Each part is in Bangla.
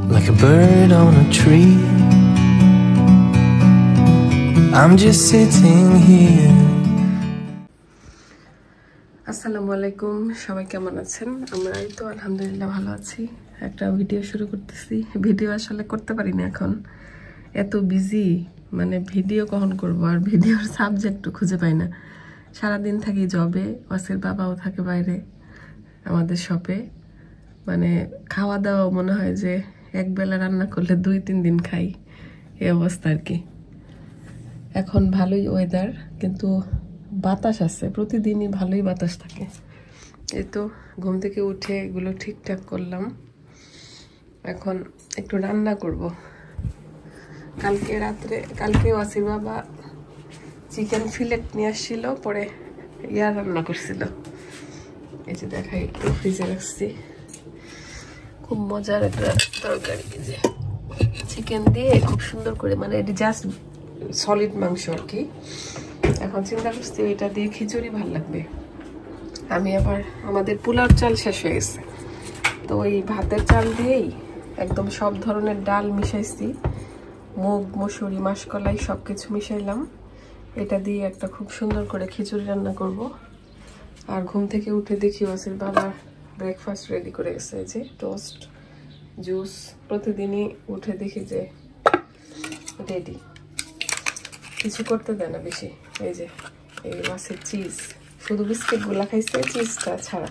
like a bird on a tree. I'm just sitting here. আসসালামু আলাইকুম, সবাই কেমন আছেন? আমরা এই তো আলহামদুলিল্লাহ ভালো আছি। একটা ভিডিও শুরু করতেছি। ভিডিও আসলে করতে পারি না এখন, এত বিজি, মানে ভিডিও কখন করব আর ভিডিওর সাবজেক্টও খুঁজে পাই না। সারাদিন থাকি জবে, ওয়াসির বাবাও থাকে বাইরে আমাদের শপে। মানে খাওয়া দাওয়া মনে হয় যে একবেলা রান্না করলে 2-3 দিন খাই, এই অবস্থা আর কি। এখন ভালোই ওয়েদার, কিন্তু বাতাস আছে, প্রতিদিনই ভালোই বাতাস থাকে। এই তো ঘুম থেকে উঠে এগুলো ঠিকঠাক করলাম। এখন একটু রান্না করব। কালকে ওয়াসির বাবা চিকেন ফিলেট নিয়ে আসছিল, পরে রান্না করছিল। এই যে দেখাই, একটু ফ্রিজে রাখছি। খুব মজার একটা তরকারি, যে চিকেন দিয়ে খুব সুন্দর করে, মানে এটি জাস্ট সলিড মাংস আর কি। এখন চিন্তা করছি এটা দিয়ে খিচুড়ি ভাল লাগবে। আমি আবার, আমাদের পোলাও চাল শেষ হয়ে গেছে, তো ওই ভাতের চাল দিয়েই একদম সব ধরনের ডাল মিশাইছি, মুগ, মসুরি, মাসকলাই সব কিছু মিশাইলাম। এটা দিয়ে একটা খুব সুন্দর করে খিচুড়ি রান্না করব। আর ঘুম থেকে উঠে দেখি ওয়াসির বাবা ব্রেকফাস্ট রেডি করে গেছে, এই যে টোস্ট, জুস। প্রতিদিনই উঠে দেখি যে রেডি, কিছু করতে দেয় না বেশি। এই যে এই মাছের চিজ, শুধু বিস্কিটগুলো খাইছে, চিজটা ছাড়া।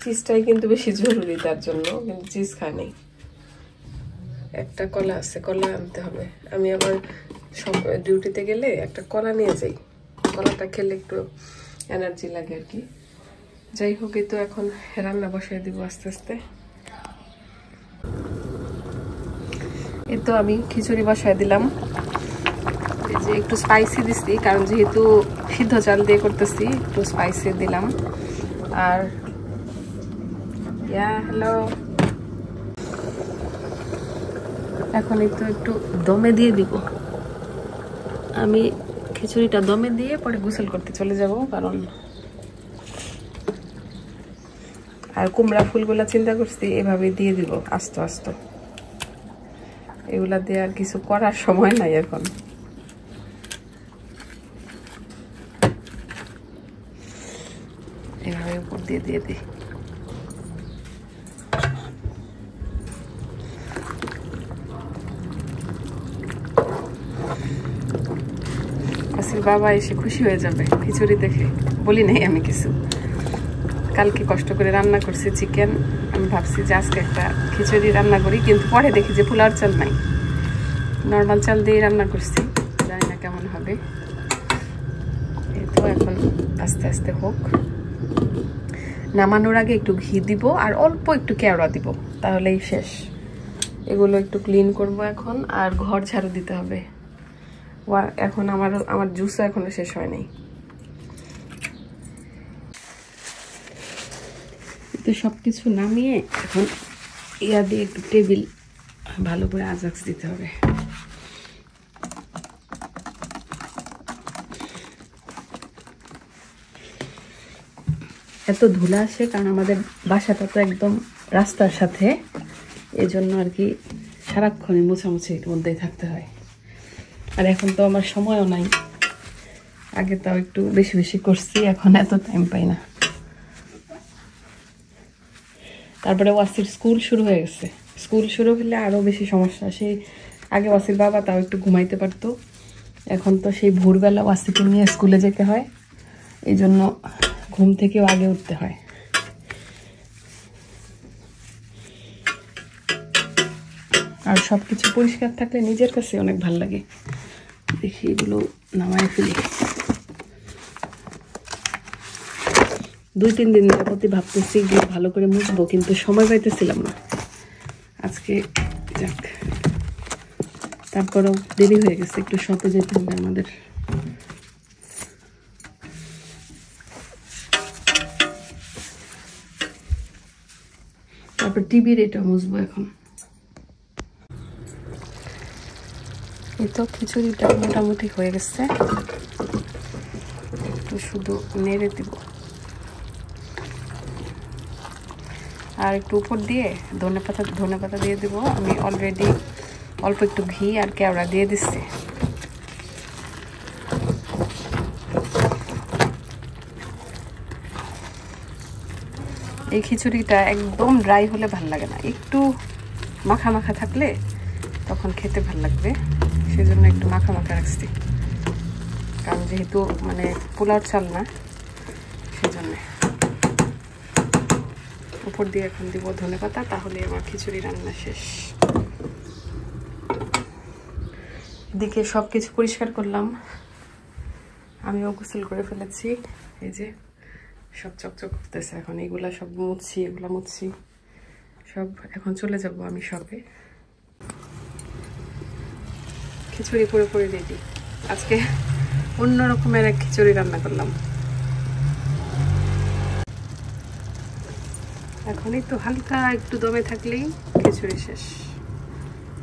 চিজটাই কিন্তু বেশি জরুরি তার জন্য, কিন্তু চিজ খায় নেই। একটা কলা আছে, কলা আনতে হবে। আমি আবার সব ডিউটিতে গেলে একটা কলা নিয়ে যাই, কলাটা খেলে একটু এনার্জি লাগে আর কি। যাই হোক, এই তো এখন রান্না বসাই দিব আস্তে আস্তে। এই তো আমি খিচুড়ি বসাই দিলাম। এই যে একটু স্পাইসি দিচ্ছি, কারণ যেহেতু সিদ্ধ চাল দিয়ে করতেছি, একটু স্পাইসি দিলাম। আর হ্যালো, এখন একটু দমে দিয়ে দিব। আমি খিচুড়িটা দমে দিয়ে পরে গোসল করতে চলে যাব, কারণ আর কুমড়া ফুলগুলা চিন্তা করছি এভাবে দিয়ে দিব আস্তে আস্তে। এগুলা দিয়ে আর কিছু করার সময় নাই এখন। এভাবে উপর দিয়ে দিই। আসির বাবা এসে খুশি হয়ে যাবে খিচুড়ি দেখে, বলি নাই আমি কিছু। কালকে কষ্ট করে রান্না করছি চিকেন, আমি ভাবছি যে আজকে একটা খিচুড়ি রান্না করি, কিন্তু পরে দেখি যে পোলাওর চাল নাই, নর্মাল চাল দিয়ে রান্না করছি। জানি না কেমন হবে। এই তো এখন আস্তে আস্তে হোক। নামানোর আগে একটু ঘি দিব আর অল্প একটু কেওড়া দিব, তাহলেই শেষ। এগুলো একটু ক্লিন করব এখন, আর ঘর ঝাড়ু দিতে হবে। এখন আমার জুসও এখনো শেষ হয় নাই। তো সবকিছু নামিয়ে এখন দিয়ে একটু টেবিল ভালো করে আজাক্স দিতে হবে। এত ধুলা আসে, কারণ আমাদের বাসাটা তো একদম রাস্তার সাথে, এই জন্য আর কি সারাক্ষণই মোছামুছির মধ্যেই থাকতে হয়। আর এখন তো আমার সময়ও নাই, আগে তাও একটু বেশি বেশি করছি, এখন এত টাইম পাই না। তারপরে ওয়াসির স্কুল শুরু হয়ে গেছে, স্কুল শুরু হলে আরও বেশি সমস্যা। সেই আগে ওয়াসির বাবা তাও একটু ঘুমাইতে পারতো, এখন তো সেই ভোরবেলা ওয়াসিকে নিয়ে স্কুলে যেতে হয়, এই জন্য ঘুম থেকেও আগে উঠতে হয়। আর সব কিছু পরিষ্কার থাকলে নিজের কাছে অনেক ভালো লাগে। দেখি এগুলো নামায় ফেলি। 2-3 দিন প্রতি ভাবতেছি এগুলো ভালো করে মুছবো, কিন্তু সময় পাইতেছিলাম না। আজকে যাক, তারপরেও দেরি হয়ে গেছে, একটু শপে যেতে হবে আমাদের। তারপর টিভির এটা মুছবো এখন। এই তো খিচুড়িটা মোটামুটি হয়ে গেছে, একটু শুধু নেড়ে দিব। আর একটু উপর দিয়ে ধনেপাতা দিয়ে দেবো। আমি অলরেডি অল্প একটু ঘি আর কেওড়া দিয়ে দিচ্ছি। এই খিচুড়িটা একদম ড্রাই হলে ভাল লাগে না, একটু মাখা মাখা থাকলে তখন খেতে ভাল লাগবে, সেজন্য একটু মাখা মাখা রাখছি। কারণ যেহেতু মানে পোলাওর চাল না, সেজন্য উপর দিয়ে এখন দিব ধনেপাতা, তাহলে আমার খিচুড়ি রান্না শেষ। এদিকে সব কিছু পরিষ্কার করলাম, আমিও গোসল করে ফেলেছি। এই যে সব চকচক করতেছে, এখন এগুলা সব মুছছি, এগুলা মুছছি সব। এখন চলে যাব আমি শপে। খিচুড়ি পুরোপুরি রেডি। আজকে অন্য রকমের এক খিচুড়ি রান্না করলাম। এখনই তো হালকা একটু দমে থাকলেই খিচুড়ি শেষ।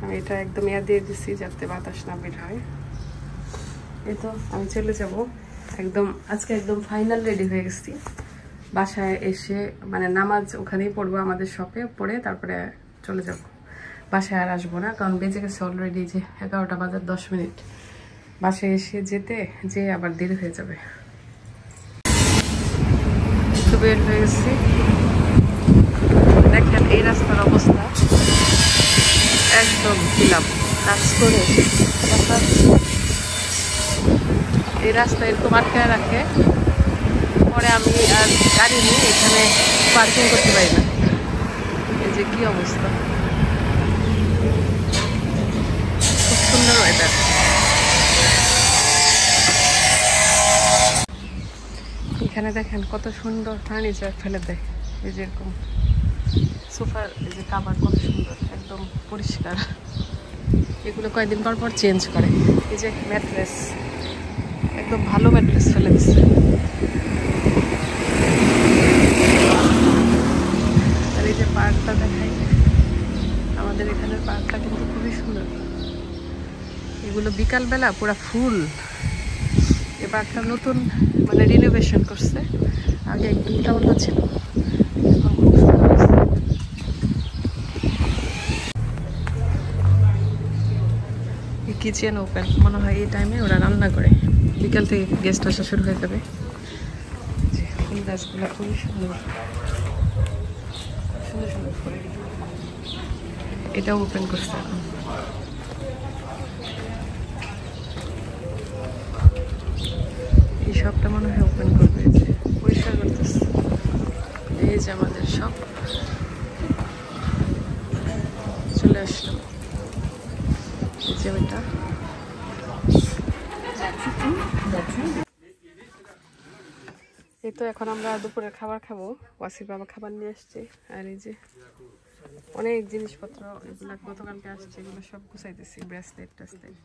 আমি এটা একদম দিয়ে দিচ্ছি যাতে বাতাস না বের হয়। এই তো আমি চলে যাব একদম। আজকে একদম ফাইনাল রেডি হয়ে গেছি। বাসায় এসে মানে নামাজ ওখানেই পড়বো আমাদের শপে, পড়ে তারপরে চলে যাব। বাসায় আর আসবো না, কারণ বেজে গেছে অলরেডি যে 11টা বাজার 10 মিনিট। বাসায় এসে যে আবার দেরি হয়ে যাবে। তো বের হয়ে গেছি, দেখেন এই রাস্তার অবস্থা একদম খিলাম কাজ করে। এই রাস্তা এরকম আটকায় রাখে, পরে আমি আর গাড়ি নিয়ে এখানে পার্কিং করতে পারি না। এই যে কি অবস্থা, খুব সুন্দর ওয়েদার। এখানে দেখেন কত সুন্দর ফার্নিচার ফেলে দেয়, এই যে এরকম সোফার এই যে কাভার কত সুন্দর, একদম পরিষ্কার। এগুলো কয়েকদিন পর পর চেঞ্জ করে। এই যে ম্যাট্রেস, একদম ভালো ম্যাট্রেস ফেলে দিচ্ছে। আর এই যে পার্কটা দেখাই, আমাদের এখানের পার্কটা কিন্তু খুবই সুন্দর। এগুলো বিকালবেলা পুরা ফুল। এই পার্কটা নতুন মানে রিনোভেশন করছে, আগে একদম উল্টা ছিল, এখন খুব সুন্দর হয়েছে। কিচেন ওপেন, মনে হয় এই টাইমে ওরা রান্না করে, বিকাল থেকে গেস্ট আসা শুরু হয়ে যাবে। ফুল গাছগুলো খুবই সুন্দর সুন্দর সুন্দর ফুল। এটাও ওপেন করছে এখন। এই শপটা মনে হয় ওপেন করবে, পরিষ্কার করতেছে। এই যে আমাদের শপ চলে আসলো। এই যে ওইটা এই তো এখন আমরা দুপুরের খাবার খাবো। ওয়াসির বাবা খাবার নিয়ে আসছে। আর এই যে অনেক জিনিসপত্র, এগুলো গতকালকে আসছে, এগুলো সব গুছাইতেছি। ব্রেসলেট ট্রেসলেট।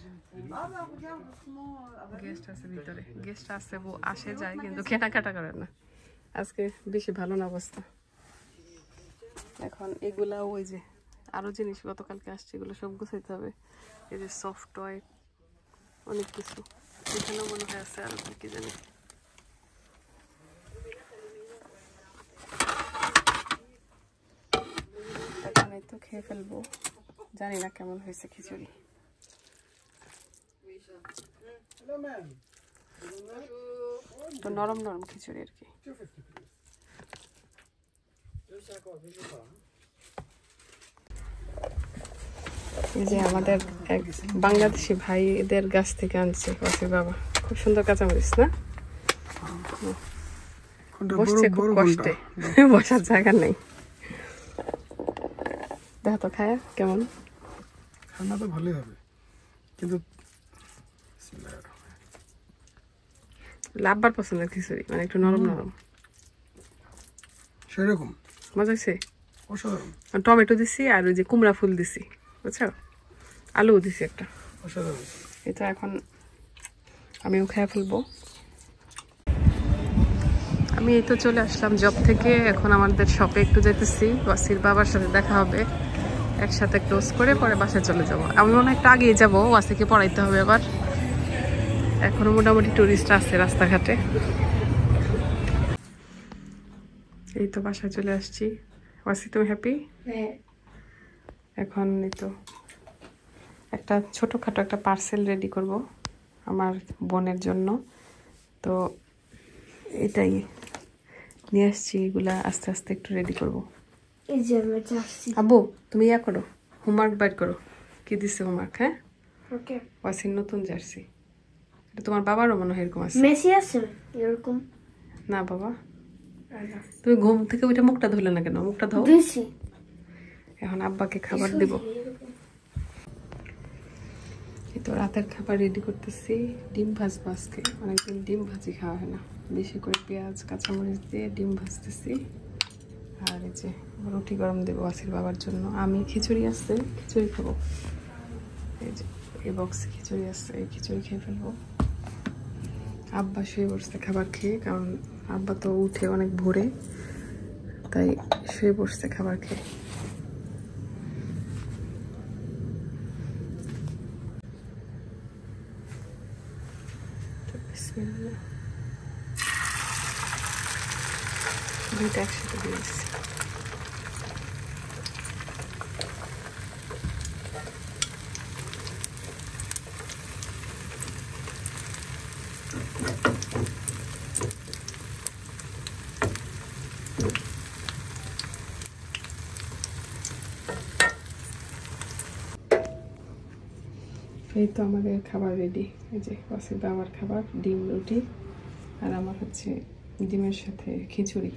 গেস্ট আছে ভিতরে, গেস্ট আছে, আসে যায় কিন্তু কেনাকাটা করে না। আজকে বেশি ভালো না অবস্থা। এখন এগুলা ওই যে আরো জিনিস গতকালকে আসছে, এগুলো সব গুছাইতে হবে। এই যে সফট টয়, অনেক কিছু। এখানেও মনে হয় আছে আরো কি জানি। এখন এই তো খেয়ে ফেলবো, জানি না কেমন হয়েছে খিচুড়ি। তো নরম নরম খিচুড়ি আর কি। এই যে আমাদের এক বাংলাদেশি ভাইদের গাছ থেকে আনছে ওয়াসির বাবা। খুব সুন্দর কাঁচামরিচ না? বসছে খুব কষ্টে, বসার জায়গা নেই। দেখো তো খায়া কেমন। খানা তো ভালোই হবে, কিন্তু লাভবার পছন্দের খিচুড়ি, মানে একটু নরম নরম, সেরকম মজা হয়েছে। অসাধারণ। টমেটো দিছি আর ওই যে কুমড়া ফুল দিছি, বুঝছো, আলুও দিছি একটা। অসাধারণ। এটা এখন আমিও খেয়ে ফেলবো। আমি এই তো চলে আসলাম জব থেকে। এখন আমাদের শপে একটু যেতেছি, ওয়াসির বাবার সাথে দেখা হবে, একসাথে ক্লোজ করে পরে বাসায় চলে যাব। আমি মনে হয় একটু আগেই যাবো, ওয়াসিকে পড়াইতে হবে আবার। এখনো মোটামুটি টুরিস্ট আছে রাস্তাঘাটে। এই তো বাসায় চলে আসছি। ওয়াসি তুমি হ্যাপি? হ্যাঁ। এখন এই তো একটা ছোটোখাটো একটা পার্সেল রেডি করব আমার বোনের জন্য, তো এটাই নিয়ে আসছি। এগুলা আস্তে আস্তে একটু রেডি করব। এই যে আমি জার্সি। আব্বু তুমি ইয়া করো, হোমওয়ার্ক বাইর করো, কি দিচ্ছে হোমওয়ার্ক? হ্যাঁ, ওকে। ওয়াসির নতুন জার্সি, এটা তোমার বাবারও মনে হয় এরকম আছে। মেসি আছে এরকম? না বাবা, তুমি ঘুম থেকে ওইটা মুখটা ধুলে না কেন? মুখটা ধো। দিছি। এখন আব্বাকে খাবার দিব। এই তো রাতের খাবার রেডি করতেছি। ডিম ভাজবো আজকে, অনেকদিন ডিম ভাজি খাওয়া হয় না। বেশি করে পেঁয়াজ কাঁচামরিচ দিয়ে ডিম ভাজতেছি। আর এই যে রুটি গরম দেবো ওয়াসির বাবার জন্য। আমি খিচুড়ি আছে, খিচুড়ি খাবো। এই যে এই বক্সে খিচুড়ি আছে, এই খিচুড়ি খেয়ে ফেলবো। আব্বা শুয়ে বসছে খাবার খেয়ে, কারণ আব্বা তো উঠে অনেক ভোরে, তাই শুয়ে বসছে খাবার খেয়ে। দুইটা একসাথে দিয়ে দিচ্ছি। এই তো আমাদের খাবার রেডি। এই যে ওয়াসির বাবার খাবার, ডিম রুটি, আর আমার হচ্ছে ডিমের সাথে খিচুড়ি।